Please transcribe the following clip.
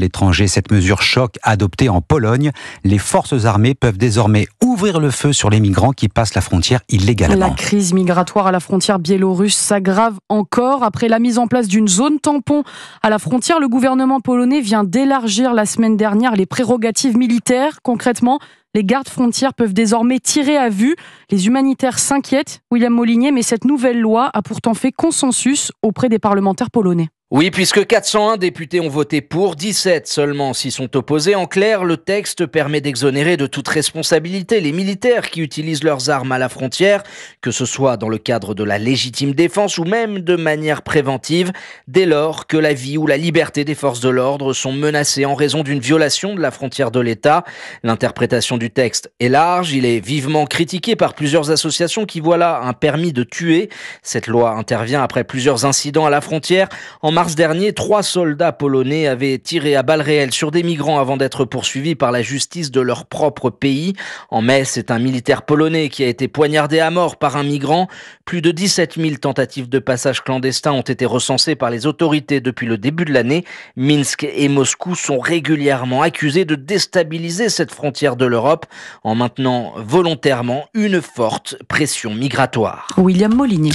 l'étranger. Cette mesure choc adoptée en Pologne. Les forces armées peuvent désormais ouvrir le feu sur les migrants qui passent la frontière illégalement. La crise migratoire à la frontière biélorusse s'aggrave encore. Après la mise en place d'une zone tampon à la frontière, le gouvernement polonais vient d'élargir la semaine dernière les prérogatives militaires. Concrètement, les gardes frontières peuvent désormais tirer à vue. Les humanitaires s'inquiètent, William Molinier, mais cette nouvelle loi a pourtant fait consensus auprès des parlementaires polonais. Oui, puisque 401 députés ont voté pour, 17 seulement s'y sont opposés. En clair, le texte permet d'exonérer de toute responsabilité les militaires qui utilisent leurs armes à la frontière, que ce soit dans le cadre de la légitime défense ou même de manière préventive, dès lors que la vie ou la liberté des forces de l'ordre sont menacées en raison d'une violation de la frontière de l'État. L'interprétation du texte est large, il est vivement critiqué par plusieurs associations qui voient là un permis de tuer. Cette loi intervient après plusieurs incidents à la frontière. En mars dernier, 3 soldats polonais avaient tiré à balles réelles sur des migrants avant d'être poursuivis par la justice de leur propre pays. En mai, c'est un militaire polonais qui a été poignardé à mort par un migrant. Plus de 17 000 tentatives de passage clandestin ont été recensées par les autorités depuis le début de l'année. Minsk et Moscou sont régulièrement accusés de déstabiliser cette frontière de l'Europe en maintenant volontairement une forte pression migratoire. William Molinier.